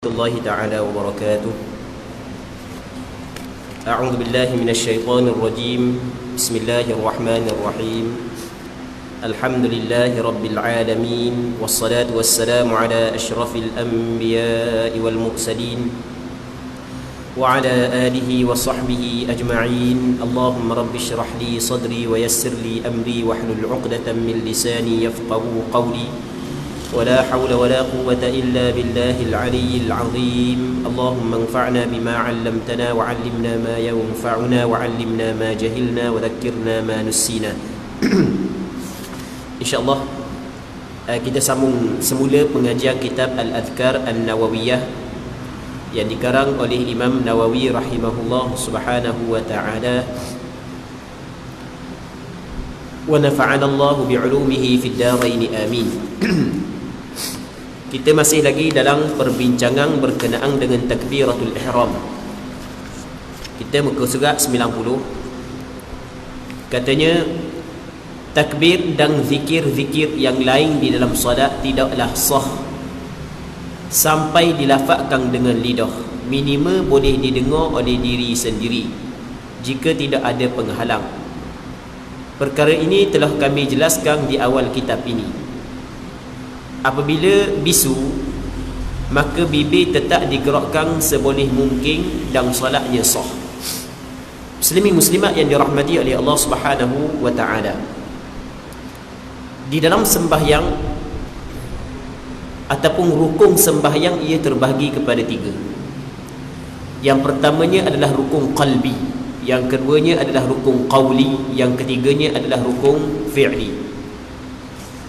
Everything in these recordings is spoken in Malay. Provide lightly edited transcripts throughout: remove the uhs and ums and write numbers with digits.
الله تعالى وبركاته. أعوذ بالله من الشيطان الرجيم. بسم الله الرحمن الرحيم. الحمد لله رب العالمين، والصلاة والسلام على أشرف الأنبياء والمرسلين وعلى آله وصحبه أجمعين. اللهم رب اشرح لي صدري ويسر لي أمري واحلل عقدة من لساني يفقهوا قولي، ولا حول ولا قوة إلا بالله العلي العظيم. اللهم انفعنا بما علمتنا وعلمنا ما ينفعنا وعلمنا ما جهلنا وذكرنا ما نسينا. InsyaAllah kita sambung semula pengajian kitab Al-Adhkar An-Nawawiyah yang dikarang oleh Imam Nawawi rahimahullah subhanahu wa ta'ala. Wa nafa'ana Allahu bi'ulumihi fid darain amin. Kita masih lagi dalam perbincangan berkenaan dengan takbiratul ihram. Kita muka surat 90. Katanya, takbir dan zikir-zikir yang lain di dalam solat tidaklah sah sampai dilafazkan dengan lidah. Minimal boleh didengar oleh diri sendiri jika tidak ada penghalang. Perkara ini telah kami jelaskan di awal kitab ini. Apabila bisu, maka bibir tetap digerakkan seboleh mungkin dan solatnya sah. Muslimin muslimat yang dirahmati oleh Allah Subhanahu wa taala, di dalam sembahyang ataupun rukun sembahyang ia terbahagi kepada tiga. Yang pertamanya adalah rukun qalbi, yang keduanya adalah rukun qawli, yang ketiganya adalah rukun fi'li.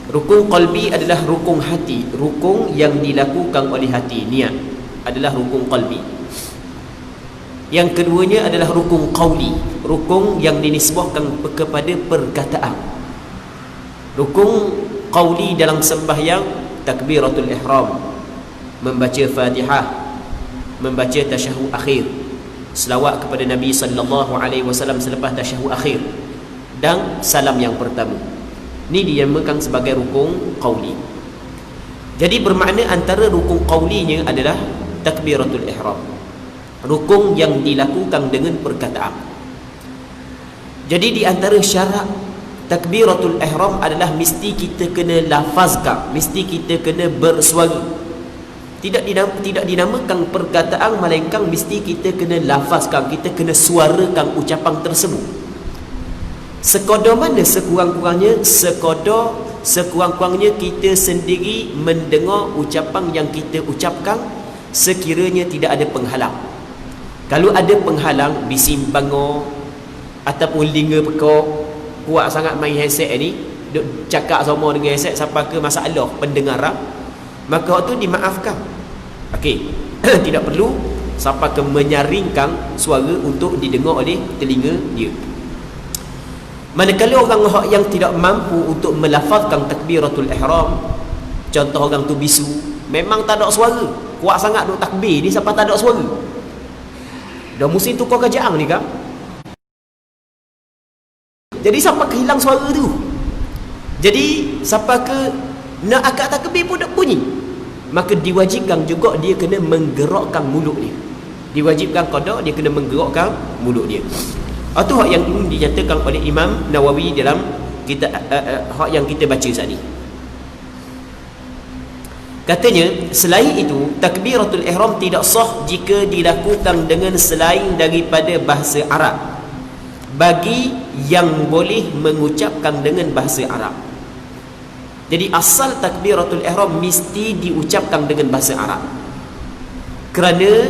Rukun qalbi adalah rukun hati, rukun yang dilakukan oleh hati, niat adalah rukun qalbi. Yang keduanya adalah rukun qawli, rukun yang dinisbahkan kepada perkataan. Rukun qawli dalam sembahyang takbiratul ihram, membaca Fatihah, membaca tasyahud akhir, selawat kepada Nabi sallallahu alaihi wasallam selepas tasyahud akhir, dan salam yang pertama. Ini dinamakan sebagai rukun qawli. Jadi bermakna antara rukun qawlinya adalah takbiratul ihram, rukun yang dilakukan dengan perkataan. Jadi di antara syarat takbiratul ihram adalah mesti kita kena lafazkan, mesti kita kena bersuara. Tidak dinamakan perkataan, melainkan mesti kita kena lafazkan, kita kena suarakan ucapan tersebut. Sekadar mana sekurang-kurangnya kita sendiri mendengar ucapan yang kita ucapkan sekiranya tidak ada penghalang. Kalau ada penghalang, bising bangor ataupun linga pekak, kuat sangat main headset ni, duk cakap sama dengan headset sampai ke masalah pendengaran, maka waktu dimaafkan. Okey, tidak perlu sampai ke menyaringkan suara untuk didengar oleh telinga dia. Manakala orang yang tidak mampu untuk melafazkan takbiratul ihram, contoh orang tu bisu, memang tak ada suara, kuat sangat duk takbir ni sampai tak ada suara, dah mesti tukar kerjaan ni kan. Jadi sampai kehilang suara tu, jadi sampai ke nak akad takbir pun tak bunyi, maka diwajibkan juga dia kena menggerakkan mulut dia. Diwajibkan qada dia kena menggerakkan mulut dia. Itu hak yang dinyatakan oleh Imam Nawawi dalam kita hak yang kita baca saat ni. Katanya, selain itu takbiratul ihram tidak sah jika dilakukan dengan selain daripada bahasa Arab, bagi yang boleh mengucapkan dengan bahasa Arab. Jadi asal takbiratul ihram mesti diucapkan dengan bahasa Arab, kerana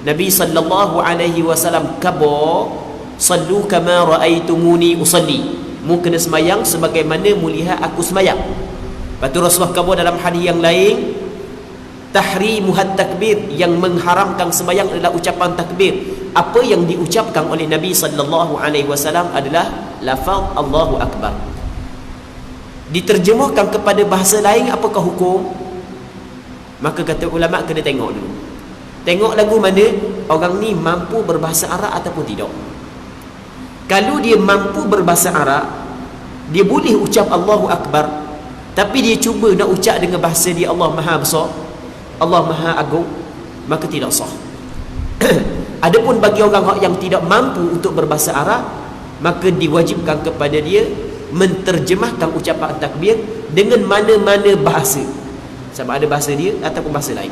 Nabi sallallahu alaihi wasallam khabar, sallu kama raaitumuni usalli, mu kena semayang sebagaimana mu lihat aku semayang. Lepas tu Rasulullah khabar dalam hadis yang lain, tahrimuhat takbir, yang mengharamkan semayang adalah ucapan takbir. Apa yang diucapkan oleh Nabi sallallahu alaihi wasallam adalah lafaz Allahu akbar. Diterjemahkan kepada bahasa lain, apakah hukum? Maka kata ulama kena tengok dulu, tengok lagu mana orang ni mampu berbahasa Arab ataupun tidak. Kalau dia mampu berbahasa Arab, dia boleh ucap Allahu akbar, tapi dia cuba nak ucap dengan bahasa dia Allah Maha Besar, Allah Maha Agung, maka tidak sah. Adapun bagi orang yang tidak mampu untuk berbahasa Arab, maka diwajibkan kepada dia menterjemahkan ucapan takbir dengan mana-mana bahasa, sama ada bahasa dia ataupun bahasa lain.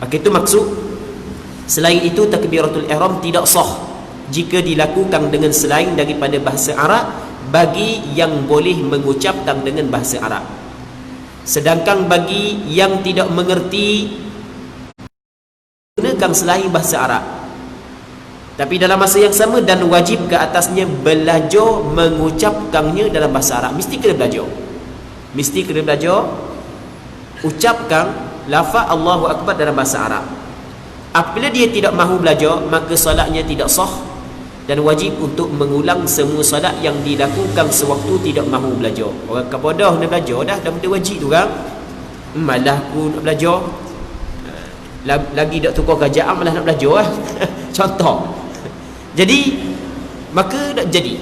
Maka itu maksud. Selain itu takbiratul ihram tidak sah jika dilakukan dengan selain daripada bahasa Arab bagi yang boleh mengucapkan dengan bahasa Arab. Sedangkan bagi yang tidak mengerti, gunakan selain bahasa Arab, tapi dalam masa yang sama dan wajib ke atasnya belajar mengucapkannya dalam bahasa Arab. Mesti kena belajar ucapkan lafaz Allahu Akbar dalam bahasa Arab. Apabila dia tidak mahu belajar, maka solatnya tidak sah dan wajib untuk mengulang semua solat yang dilakukan sewaktu tidak mahu belajar. Orang kabodah nak belajar dah benda wajib tu kan, malah aku nak belajar, lagi dak tukar kerajaan malah nak belajar contoh. Jadi maka tak jadi,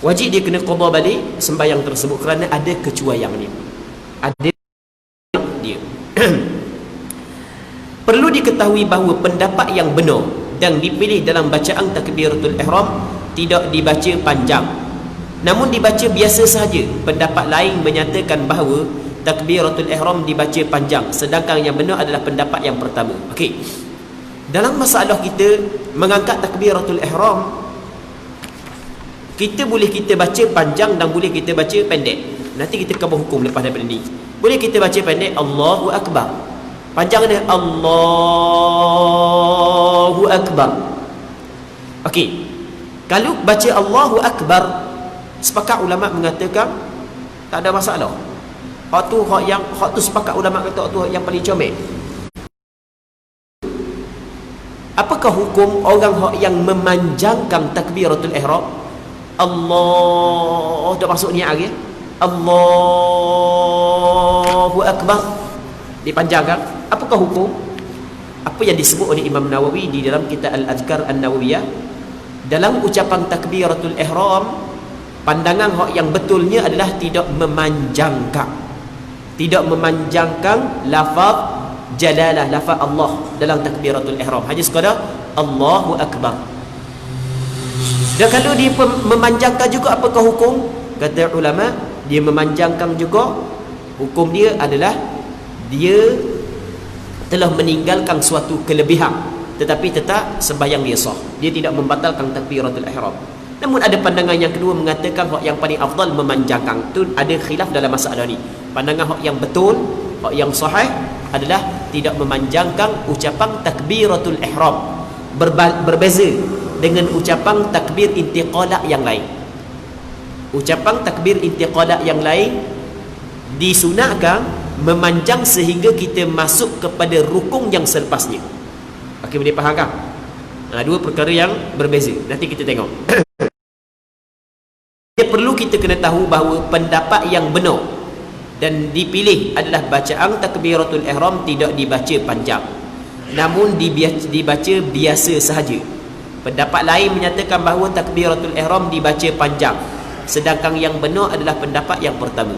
wajib dia kena qada balik sembahyang tersebut kerana ada kecuaian dia, ada dia. Perlu diketahui bahawa pendapat yang benar dan dipilih dalam bacaan takbiratul ihram tidak dibaca panjang, namun dibaca biasa sahaja. Pendapat lain menyatakan bahawa takbiratul ihram dibaca panjang, sedangkan yang benar adalah pendapat yang pertama. Okey, dalam masalah kita mengangkat takbiratul ihram, kita boleh kita baca panjang dan boleh kita baca pendek. Nanti kita akan berhukum lepas daripada ni. Boleh kita baca pendek Allahu Akbar, panjang dia Allahu Akbar. Okey, kalau baca Allahu Akbar, sepakat ulama mengatakan tak ada masalah. Hak tu sepakat ulama kata hak tu yang paling comel. Apakah hukum orang yang memanjangkan takbiratul ihram? Allah dah masuk niat lagi, Allahu Akbar dipanjangkan. Apakah hukum? Apa yang disebut oleh Imam Nawawi di dalam kitab Al-Adhkar An-Nawawiyah, dalam ucapan takbiratul ihram, pandangan hak yang betulnya adalah tidak memanjangkan lafaz jalalah, lafaz Allah dalam takbiratul ihram, hanya sekadar Allahu Akbar. Dan kalau dia memanjangkan juga, apakah hukum? Kata ulama, dia memanjangkan juga, hukum dia adalah dia telah meninggalkan suatu kelebihan, tetapi tetap sembahyang dia sah. Dia tidak membatalkan takbiratul ihram. Namun ada pandangan yang kedua mengatakan hak yang paling afdal memanjangkan. Tu ada khilaf dalam masalah ni. Pandangan hak yang betul, hak yang sahih adalah tidak memanjangkan ucapan takbiratul ihram, berbeza dengan ucapan takbir intiqalah yang lain. Ucapan takbir intiqalah yang lain disunatkan memanjang sehingga kita masuk kepada rukun yang selepasnya. Okey, boleh faham kan? Dua perkara yang berbeza. Nanti kita tengok. Perlu kita kena tahu bahawa pendapat yang benar dan dipilih adalah bacaan takbiratul ihram tidak dibaca panjang, namun dibaca biasa sahaja. Pendapat lain menyatakan bahawa takbiratul ihram dibaca panjang, sedangkan yang benar adalah pendapat yang pertama.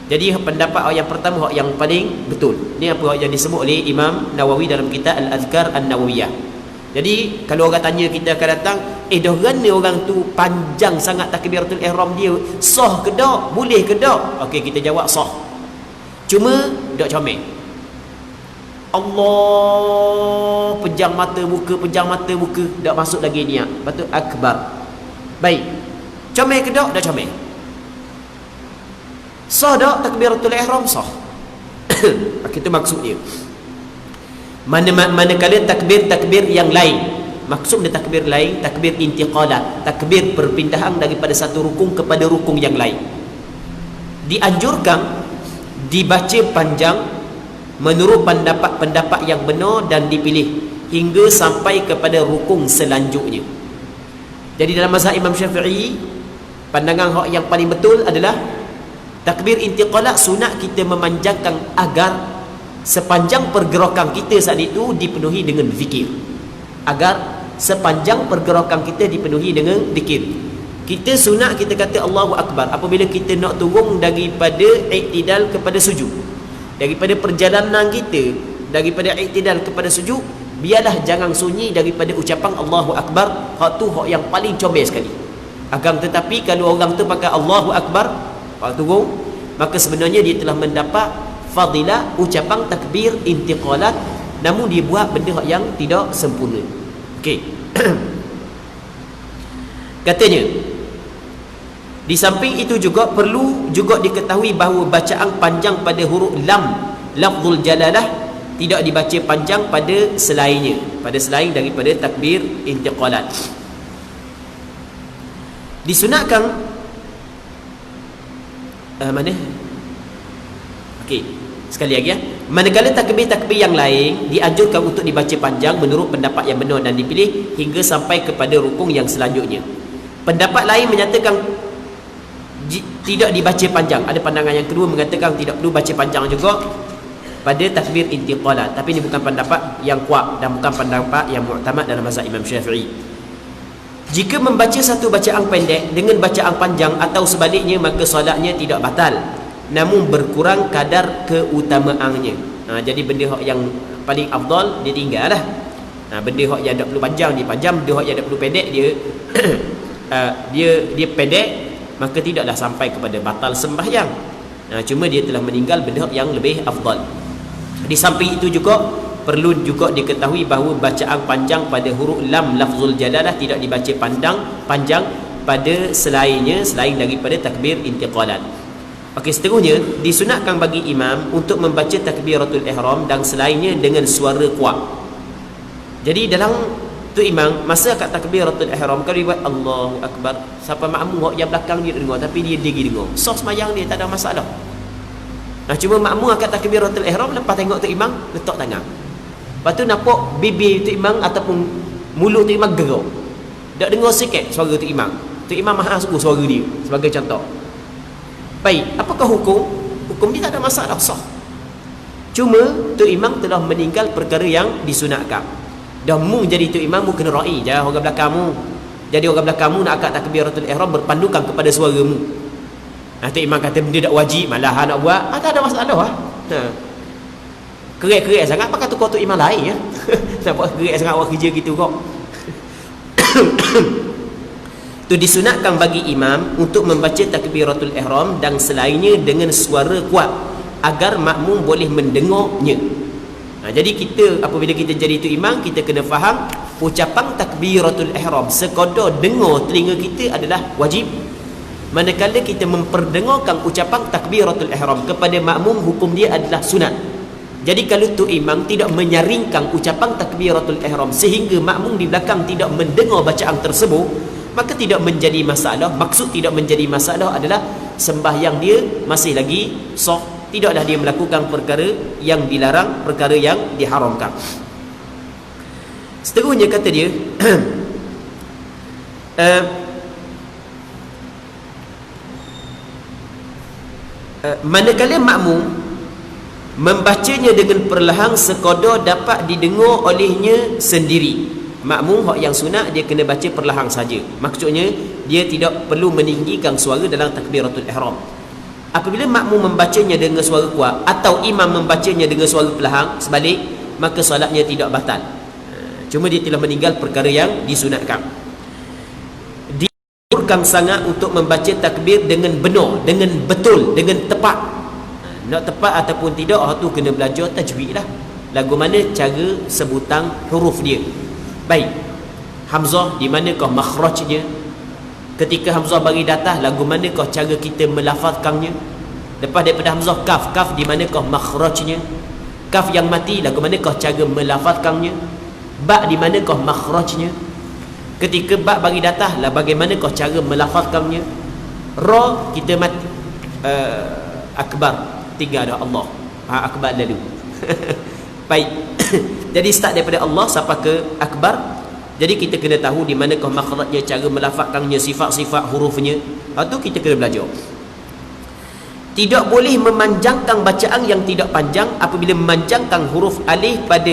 Jadi pendapat yang pertama yang paling betul. Ini apa yang disebut oleh Imam Nawawi dalam kitab Al-Adhkar An-Nawawiyah. Jadi kalau orang tanya, kita akan datang, dorang ni orang tu panjang sangat takbiratul ihram dia, sah ke tak? Boleh ke tak? Okey, kita jawab sah. Cuma tak comel. Allah, pejam mata muka, tak masuk lagi niat. Patut akbar. Baik. Comel ke tak? Tak comel. Sah tak takbiratul ihram? Sah. Itu maksud dia. Manakala takbir yang lain, maksud dia takbir lain, takbir intiqalah, takbir perpindahan daripada satu rukun kepada rukun yang lain, dianjurkan dibaca panjang menurut pendapat yang benar dan dipilih hingga sampai kepada rukun selanjutnya. Jadi dalam mazhab Imam Syafi'i, pandangan yang paling betul adalah takbir intiqalah sunat kita memanjangkan agar sepanjang pergerakan kita saat itu dipenuhi dengan zikir. Agar sepanjang pergerakan kita dipenuhi dengan zikir. Kita sunat kita kata Allahu Akbar apabila kita nak turun daripada iktidal kepada sujud. daripada perjalanan kita daripada i'tidal kepada sujud, biarlah jangan sunyi daripada ucapan Allahu Akbar. Hak tu hak yang paling comel sekali. Akan tetapi kalau orang tu pakai Allahu Akbar waktu turun, maka sebenarnya dia telah mendapat fadilah ucapan takbir intiqalat, namun dia buat benda yang tidak sempurna. Okey. Katanya, di samping itu juga perlu juga diketahui bahawa bacaan panjang pada huruf lam lafzul jalalah tidak dibaca panjang pada selainnya, pada selain daripada takbir intiqalat. Disunatkan mana? Okey, sekali lagi ya. Manakala takbir-takbir yang lain dianjurkan untuk dibaca panjang menurut pendapat yang benar dan dipilih hingga sampai kepada rukun yang selanjutnya. Pendapat lain menyatakan tidak dibaca panjang. Ada pandangan yang kedua mengatakan tidak perlu baca panjang juga pada takbir intiqalat. Tapi ini bukan pendapat yang kuat dan bukan pendapat yang muktamad dalam mazhab Imam Syafi'i. Jika membaca satu bacaan pendek dengan bacaan panjang atau sebaliknya, maka solatnya tidak batal, namun berkurang kadar keutamaannya. Jadi benda yang paling afdal dia tinggal lah. Benda yang tak perlu panjang dia panjang, benda yang tak perlu pendek dia dia pendek, maka tidaklah sampai kepada batal sembahyang. Cuma dia telah meninggal benda yang lebih afdal. Di samping itu juga perlu juga diketahui bahawa bacaan panjang pada huruf lam lafzul jalalah tidak dibaca panjang pada selainnya, selain daripada takbir intiqalat. Okey, seterusnya disunatkan bagi imam untuk membaca takbiratul ihram dan selainnya dengan suara kuat. Jadi dalam tu imam masa kat takbiratul ihram kalau dia buat Allahu Akbar, siapa makmum yang belakang dia dengar tapi dia dengar. Sos sembahyang dia tak ada masalah. Cuma makmum akad takbiratul ihram, lepas tengok tu imam letak tangan. Lepas tu nampak bibir tu imam ataupun mulut tu imam gerak. Tak dengar sikit suara tu imam. Tu imam maha suruh suara dia sebagai contoh. Baik, apakah hukum? Hukum dia tak ada masalah, sah. Cuma tu imam telah meninggal perkara yang disunatkan. Dah mu jadi tu imam, mu kena ra'i je orang belakangmu. Jadi orang belakangmu nak akad takbiratul ihram berpandukan kepada suaramu. Tu imam kata benda tak wajib, malah nak buat, tak ada masalah lah. Kerek-kerek sangat, apa kata kau tu imam lain ya? Nak buat kerek sangat awak kerja gitu kok. Tu disunatkan bagi imam untuk membaca takbiratul ihram dan selainnya dengan suara kuat agar makmum boleh mendengarnya. Jadi kita apabila kita jadi tu imam, kita kena faham ucapan takbiratul ihram sekadar dengar telinga kita adalah wajib. Manakala kita memperdengarkan ucapan takbiratul ihram kepada makmum, hukum dia adalah sunat. Jadi kalau tu imam tidak menyaringkan ucapan takbiratul ihram sehingga makmum di belakang tidak mendengar bacaan tersebut, maka tidak menjadi masalah. Maksud tidak menjadi masalah adalah sembahyang dia masih lagi sah. Tidaklah dia melakukan perkara yang dilarang, perkara yang diharamkan. Seterusnya kata dia manakala makmum membacanya dengan perlahan sekadar dapat didengar olehnya sendiri. Makmum hak yang sunat dia kena baca perlahan saja. Maksudnya dia tidak perlu meninggikan suara dalam takbiratul ihram. Apabila makmum membacanya dengan suara kuat atau imam membacanya dengan suara perlahan sebalik, maka solatnya tidak batal. Cuma dia telah meninggal perkara yang disunatkan. Dianjurkan sangat untuk membaca takbir dengan benar, dengan betul, dengan tepat. Nak tepat ataupun tidak, tu kena belajar tajwid lah. Lagu mana cara sebutan huruf dia. Baik, Hamzah di manakah makhrajnya? Ketika Hamzah bagi datah, lagu manakah cara kita melafazkannya? Lepas daripada Hamzah kaf di manakah makhrajnya? Kaf yang mati, lagu manakah cara melafazkannya? Ba di manakah makhrajnya? Ketika ba bagi datah, lah bagaimanakah cara melafazkannya? Ra kita mati akbar, tiga ada Allah. Akbar lalu. Baik. Jadi start daripada Allah sampai ke akbar. Jadi kita kena tahu di manakah makhrajnya, cara melafazkannya, sifat-sifat hurufnya. Itu kita kena belajar. Tidak boleh memanjangkan bacaan yang tidak panjang apabila memanjangkan huruf alif pada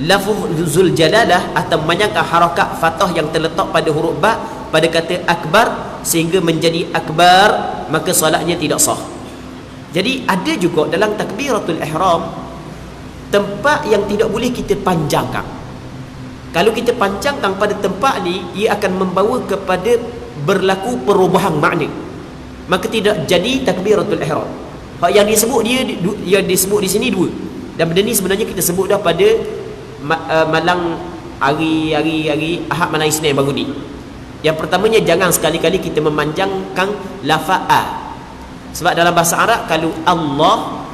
lafzul jalalah atau memanjangkan harakat fathah yang terletak pada huruf ba pada kata akbar sehingga menjadi akbar, maka solatnya tidak sah. Jadi ada juga dalam takbiratul ihram tempat yang tidak boleh kita panjangkan. Kalau kita panjangkan pada tempat ni, ia akan membawa kepada berlaku perubahan makna, maka tidak jadi takbiratul ihram. Hak yang disebut yang disebut di sini dua. Dan benda ni sebenarnya kita sebut dah pada malang hari Ahad malam Isnin baru ni. Yang pertamanya, jangan sekali-kali kita memanjangkan lafaz a. Sebab dalam bahasa Arab kalau Allah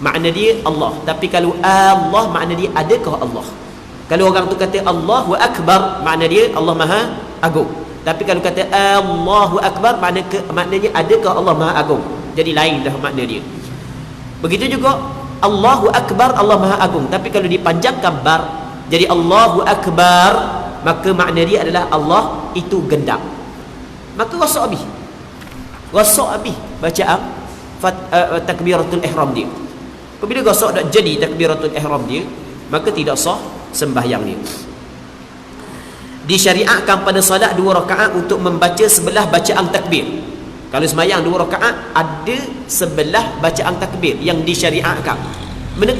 makna dia Allah, tapi kalau Allah makna dia adakah Allah. Kalau orang tu kata Allahu Akbar, makna dia Allah Maha Agung. Tapi kalau kata Allahu Akbar, maknanya adakah Allah Maha Agung. Jadi lain dah makna dia. Begitu juga Allahu Akbar, Allah Maha Agung. Tapi kalau dipanjangkan bar jadi Allahu Akbar, maka makna dia adalah Allah itu gendam. Maka rosak habis bacaan takbiratul ihram dia. Apabila rosak tak jadi takbiratul ihram dia, maka tidak sah sembahyang dia. Disyariatkan pada solat 2 rakaat untuk membaca sebelah bacaan takbir. Kalau sembahyang 2 rakaat ada sebelah bacaan takbir yang disyariatkan.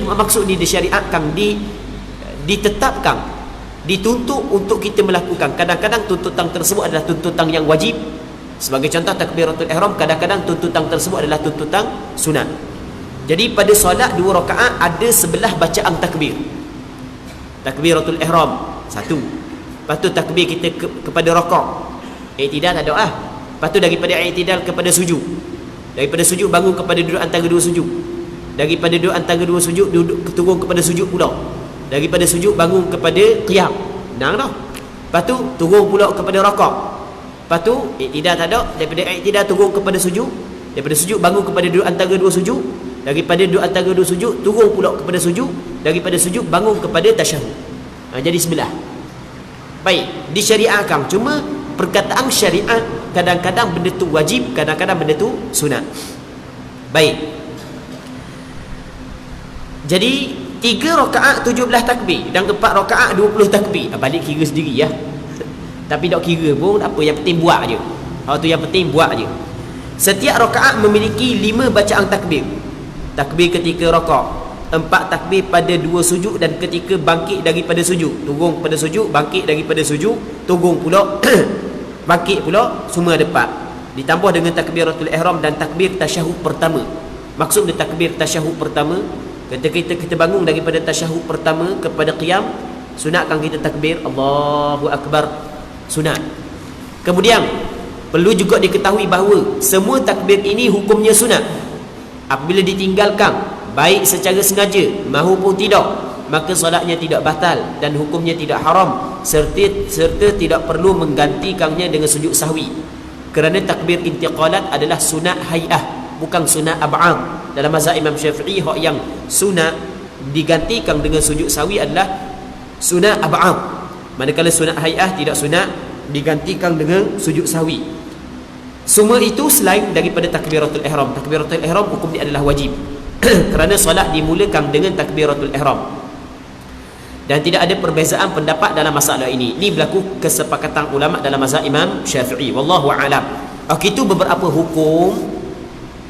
Maksud ni disyariatkan, ditetapkan, dituntut untuk kita melakukan. Kadang-kadang tuntutan tersebut adalah tuntutan yang wajib. Sebagai contoh takbiratul ihram, kadang-kadang tuntutan tersebut adalah tuntutan sunat. Jadi pada solat 2 rakaat ada sebelah bacaan takbir. Takbiratul ihram 1. Lepas tu takbir kita kepada rakaat. I'tidal tak ada ah. Lepas tu daripada i'tidal kepada sujud. Daripada sujud bangun kepada duduk antara 2 sujud. Daripada duduk antara 2 sujud turun kepada sujud pula. Daripada sujud bangun kepada qiyam. Senang dah. Lepas tu turun pula kepada rakaat. Lepas tu i'tidal tak ada, daripada i'tidal turun kepada sujud, daripada sujud bangun kepada duduk antara 2 sujud, daripada duduk antara 2 sujud turun pula kepada sujud, daripada sujud bangun kepada tasyahud. Jadi sebelah. Baik, disyariatkan. Cuma perkataan syariat kadang-kadang benda tu wajib, kadang-kadang benda tu sunat. Baik. Jadi 3 rakaat 17 takbir dan 4 rakaat 20 takbir. Balik kira sendiri ya. Tapi tak kira pun apa, yang penting buat je. Tu yang penting buat je. Setiap rakaat memiliki 5 bacaan takbir. Takbir ketika rakaat, 4 takbir pada 2 sujud dan ketika bangkit daripada sujud. Turun pada sujud, bangkit daripada sujud, turun pula bangkit pula, semua ada 4. Ditambah dengan takbiratul ihram dan takbir tasyahud pertama. Maksud dia takbir tasyahud pertama, ketika kita bangun daripada tasyahud pertama kepada qiyam, sunatkan kita takbir Allahu Akbar, sunat. Kemudian perlu juga diketahui bahawa semua takbir ini hukumnya sunat. Apabila ditinggalkan baik secara sengaja maupun tidak, maka solatnya tidak batal dan hukumnya tidak haram, serta tidak perlu menggantikannya dengan sujud sahwi. Kerana takbir intiqalat adalah sunat hay'ah, bukan sunat ab'am. Dalam mazhab Imam Syafi'i, hak yang sunat digantikan dengan sujud sahwi adalah sunat ab'am. Manakala sunat hay'ah tidak sunat digantikan dengan sujud sahwi. Semua itu selain daripada takbiratul ihram. Takbiratul ihram hukum dia adalah wajib. Kerana solat dimulakan dengan takbiratul ihram. Dan tidak ada perbezaan pendapat dalam masalah ini. Ini berlaku kesepakatan ulama dalam mazhab Imam Syafi'i. Wallahu a'lam. Itu beberapa hukum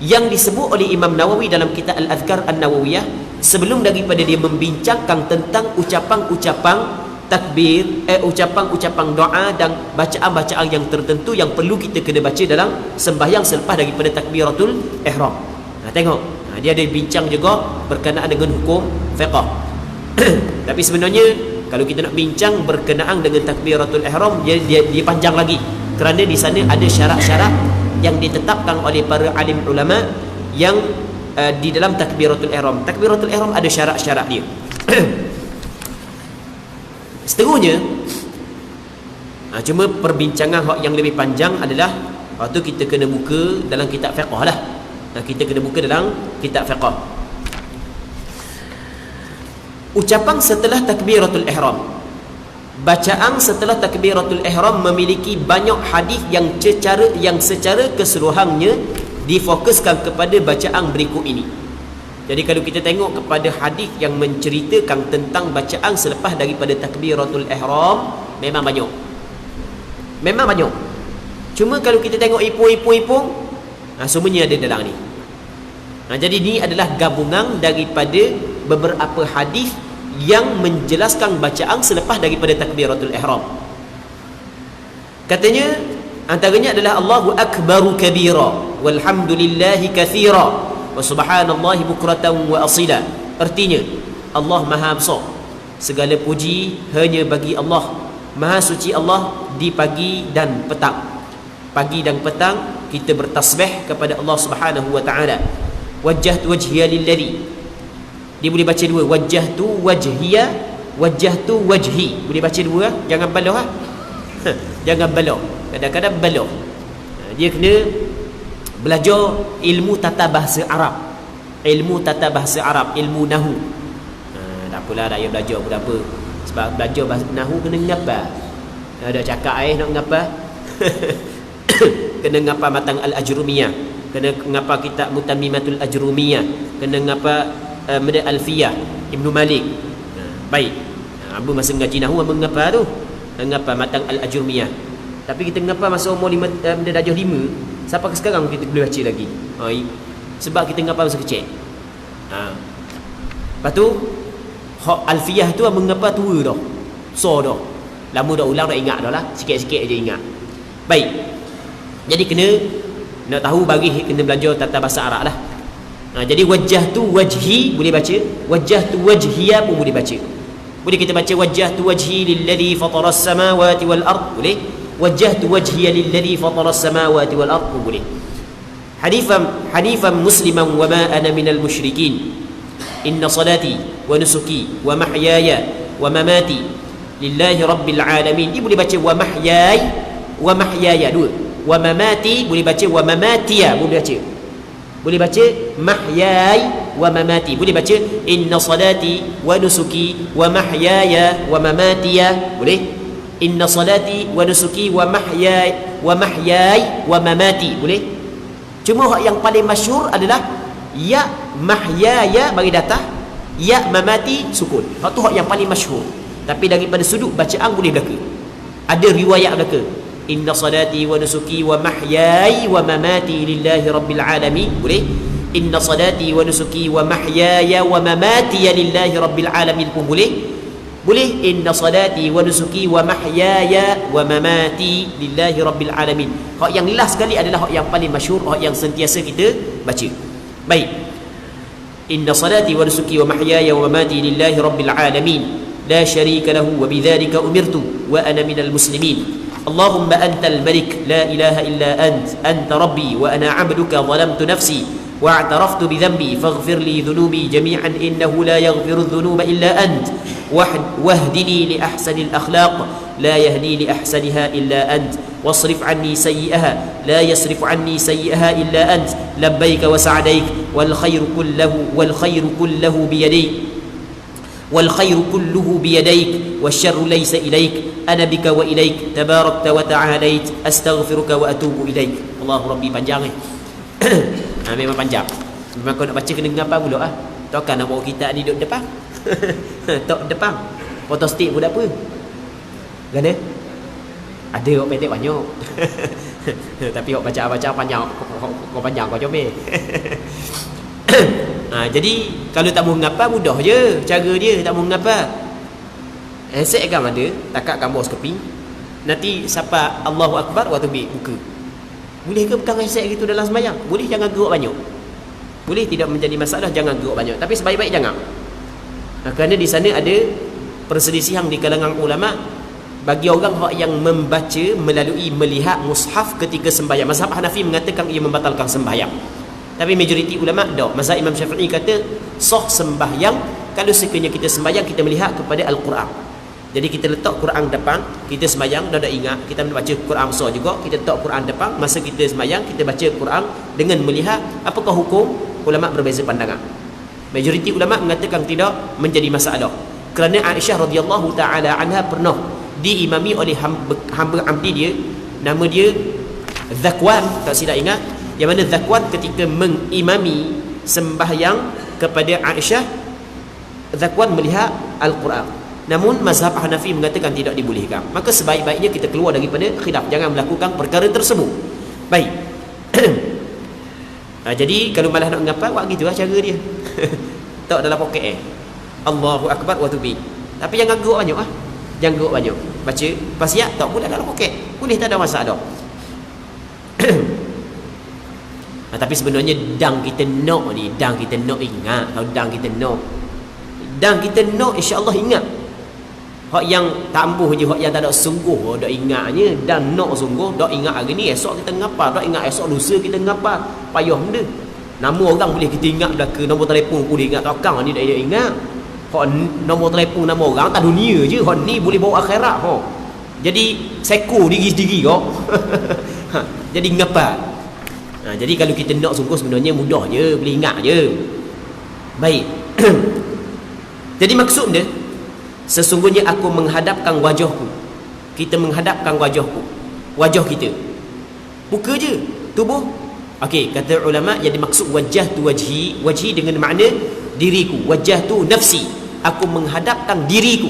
yang disebut oleh Imam Nawawi dalam kitab Al-Adhkar An-Nawawiyah sebelum daripada dia membincangkan tentang ucapan-ucapan takbir, ucapan-ucapan doa dan bacaan-bacaan yang tertentu yang perlu kita kena baca dalam sembahyang selepas daripada takbiratul ihram. Tengok, dia ada bincang juga berkenaan dengan hukum fiqh. Tapi sebenarnya kalau kita nak bincang berkenaan dengan takbiratul ihram, dia panjang lagi. Kerana di sana ada syarat-syarat yang ditetapkan oleh para alim ulama yang di dalam takbiratul ihram. Takbiratul ihram ada syarat-syarat dia. Seterusnya, cuma perbincangan yang lebih panjang adalah waktu kita kena buka dalam kitab fiqh lah. Kita kena buka dalam kitab fiqh. Ucapan setelah takbiratul ihram, bacaan setelah takbiratul ihram memiliki banyak hadis yang secara keseluruhannya difokuskan kepada bacaan berikut ini. Jadi kalau kita tengok kepada hadis yang menceritakan tentang bacaan selepas daripada takbiratul ihram, memang banyak. Cuma kalau kita tengok ipung-ipung, semuanya ada dalam ni. Jadi ini adalah gabungan daripada beberapa hadis yang menjelaskan bacaan selepas daripada takbiratul ihram. Katanya antaranya adalah Allahu akbaru kabira walhamdulillahi katsira wa subhanallahi bukratan wa asila. Artinya Allah maha besar, segala puji hanya bagi Allah, maha suci Allah di pagi dan petang. Pagi dan petang kita bertasbih kepada Allah Subhanahu wa taala. Wajjahtu wajhiya lilladzi, dia boleh baca dua, wajjahtu wajhiya, wajjahtu wajhi, boleh baca dua, jangan baloh jangan baloh, kadang-kadang baloh. Dia kena belajar ilmu tata bahasa Arab, ilmu tata bahasa Arab, ilmu nahu. Tak apalah dah, belajar pun apa, sebab belajar bahasa nahu kena ngapa, ada cakap nak ngapa kena ngapa matang al-ajrumiyah, kena ngapa kitab mutammimatul ajrumiyah, kena ngapa Mada Alfiyah Ibnu Malik. Baik, Abu masa ngaji nahu apa ngapa tu, ngapa matang al-ajrumiyah. Tapi kita ngapa masa umur 5 darjah 5 sampai ke sekarang kita boleh baca lagi. Sebab kita ngapa masa kecil. Lepas tu hak Alfiyah tu mengapa tua dah, so dah, lama dah ulang dah, ingat dah lah, sikit-sikit aja ingat. Baik, jadi kena nak tahu bagi kena belajar tata bahasa Arab lah. Jadi wajjahtu wajhi boleh baca, wajjahtu wajhiya pun boleh baca. Boleh kita baca wajjahtu wajhi lilladzi fatara as-samawati wal ard, boleh. Wajjahtu wajhiya lilladzi fatara as-samawati wal ard pun boleh. Hanifan musliman wa ma ana minal musyrikin. Inna salati wa nusuki wa mahyaya wa mamati lillahi rabbil alamin. Dia boleh baca wa mahyaya, wa mahyaya dua. Wa mamati boleh baca, wa mamatiya boleh baca. Boleh baca mahyai wa mamati, boleh baca inna salati wa nusuki wa mahyaya wa mamatiya, boleh. Inna salati wa nusuki wa mahyai wa mamati, boleh. Cuma hak yang paling masyhur adalah ya mahyaya bagi datah, ya mamati sukun. Hak tu hak yang paling masyhur. Tapi daripada sudut bacaan boleh belaka, ada riwayat belaka, inna salati wa nusuki wa mahyai wa mamati lillahi rabbil alamin, boleh. Inna salati wa nusuki wa mahyaya wa mamati lillahi rabbil alamin pun boleh. Boleh inna salati wa nusuki wa mahyaya wa mamati lillahi rabbil alamin. Hak yang last sekali adalah hak yang paling masyhur, hak yang sentiasa kita baca. Baik, inna salati wa nusuki wa mahyaya wa mamati lillahi rabbil alamin la syarika lahu wa bidzalika umirtu wa ana minal muslimin. اللهم أنت الملك لا إله إلا أنت ربي وأنا عبدك ظلمت نفسي واعترفت بذنبي فاغفر لي ذنوبي جميعا إنه لا يغفر الذنوب إلا أنت واهدني لأحسن الأخلاق لا يهدي لأحسنها إلا أنت واصرف عني سيئها لا يصرف عني سيئها إلا أنت لبيك وسعديك والخير كله بيديك والخير كله بيديك والشر ليس إليك أنا بك وإليك تباركت وتعاليت أستغفرك وأتوب إليك. الله ربي panjang memang panjang. Memang kau nak baca kena ngapa pula takkan nak bawa kita ni duduk depan tok depan fotostik pun tak apa kan ada orang petik banyak tapi orang baca panjang, kau panjang kau comel. Jadi kalau tak mau ngapa mudah je cara dia, tak mau ngapa handset kan ada, takat gambar sekeping, nanti siapa Allahu Akbar waktu ambil buka. Boleh ke pegang handset gitu dalam sembahyang? Boleh, jangan gerak banyak. Boleh, tidak menjadi masalah, jangan gerak banyak. Tapi sebaik-baik jangan. Kerana di sana ada perselisihan di kalangan ulama bagi orang yang membaca melalui melihat mushaf ketika sembahyang. Mazhab Hanafi mengatakan ia membatalkan sembahyang. Tapi majoriti ulama tak. Mazhab Imam Syafi'i kata sah sembahyang kalau sekiranya kita sembahyang kita melihat kepada Al-Quran. Jadi kita letak Quran depan, kita sembahyang dah ingat kita baca Quran besar juga, kita letak Quran depan, masa kita sembahyang kita baca Quran dengan melihat. Apakah hukum? Ulama berbeza pandangan. Majoriti ulama mengatakan tidak menjadi masalah. Kerana Aisyah radhiyallahu taala anha pernah diimami oleh hamba abdi dia, nama dia Zakwan, tak silap ingat, yang mana Zakwan ketika mengimami sembahyang kepada Aisyah, Zakwan melihat Al-Quran. Namun mazhab Hanafi mengatakan tidak dibolehkan. Maka sebaik-baiknya kita keluar daripada khilaf, jangan melakukan perkara tersebut. Baik. Jadi kalau malah nak ngapal, buat gitulah cara dia. Tak dalam poket Allahu Akbar wa tubi. Tapi jangan geruk banyak Jangan geruk banyak. Baca pasiat tak pula dalam poket. Boleh, tak ada masalah. Tapi sebenarnya dang kita nak ni, dang kita nak ingat. Kalau dang kita nak insya-Allah ingat. Hak yang tambuh je, hak yang tak ada sungguh dak ingatnya, dan nak sungguh dak ingat hari ni, esok kita ngapa, dak ingat esok lusa kita ngapa, payah benda. Nama orang boleh kita ingat belaka, nombor telefon boleh ingat, takkan ni dak ingat. Hak nombor telefon nama orang tak dunia je, hak ni boleh bawa akhirat. Jadi seko diri sendiri kau. Jadi ngapa? Jadi kalau kita nak sungguh sebenarnya mudah je, boleh ingat je. Baik. Jadi maksud dia, sesungguhnya aku menghadapkan wajahku. Kita menghadapkan wajahku, wajah kita, muka je, tubuh. Okey, kata ulama, yang dimaksud wajah tu wajhi dengan makna diriku. Wajah tu nafsi, aku menghadapkan diriku.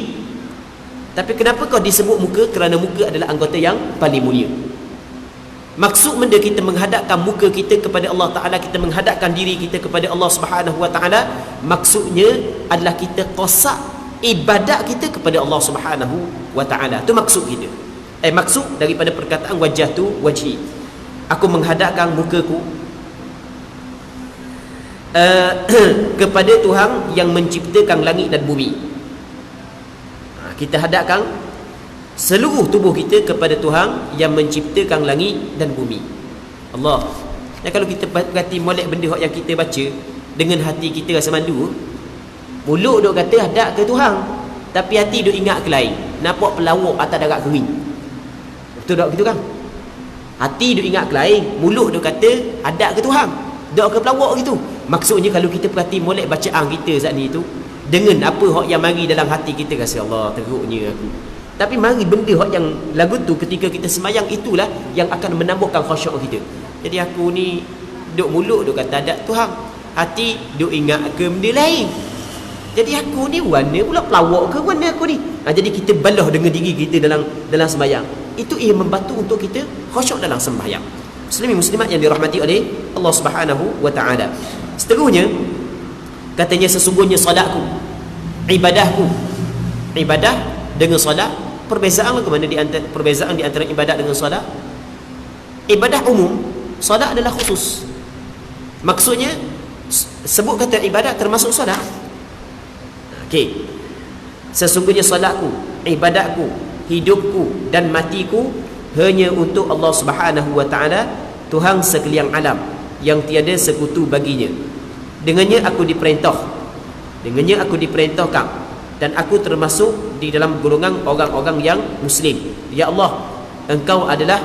Tapi kenapa kau disebut muka? Kerana muka adalah anggota yang paling mulia. Maksud benda kita menghadapkan muka kita kepada Allah Ta'ala, kita menghadapkan diri kita kepada Allah Subhanahu Wa Ta'ala, maksudnya adalah kita qasak ibadat kita kepada Allah Subhanahu Wa Ta'ala. Itu maksud kita. Maksud daripada perkataan wajah tu wajhi. Aku menghadapkan mukaku kepada Tuhan yang menciptakan langit dan bumi. Kita hadapkan seluruh tubuh kita kepada Tuhan yang menciptakan langit dan bumi. Allah. Dan kalau kita berhati molek benda yang kita baca dengan hati kita rasa malu, mulut duk kata hadap ke Tuhan, tapi hati duk ingat ke lain. Nampak pelawak atas darat kering. Betul tak gitu kan? Hati duk ingat ke lain, mulut duk kata hadap ke Tuhan, duk ke pelawak gitu. Maksudnya kalau kita perhati molek bacaan kita saat ni tu, dengan apa yang mari dalam hati kita, rasa Allah teruknya aku. Tapi mari benda yang lagu tu ketika kita semayang, itulah yang akan menambahkan khusyuk kita. Jadi aku ni duk mulut duk kata hadap Tuhan, hati duk ingat ke benda lain. Jadi aku ni warna pula pelawak ke warna aku ni. Jadi kita balah dengan diri kita dalam sembahyang. Itu ia membantu untuk kita khusyuk dalam sembahyang. Muslimin muslimat yang dirahmati oleh Allah Subhanahu Wa Ta'ala. Seterusnya katanya, sesungguhnya solatku, ibadahku. Ibadah dengan solat, perbezaan ke mana perbezaan di antara ibadat dengan solat? Ibadah umum, solat adalah khusus. Maksudnya sebut kata ibadat termasuk solat. Okey. Sesungguhnya solatku, ibadatku, hidupku dan matiku hanya untuk Allah Subhanahu Wa Ta'ala, Tuhan sekalian alam yang tiada sekutu baginya. Dengannya aku diperintahkan, dan aku termasuk di dalam golongan orang-orang yang muslim. Ya Allah, Engkau adalah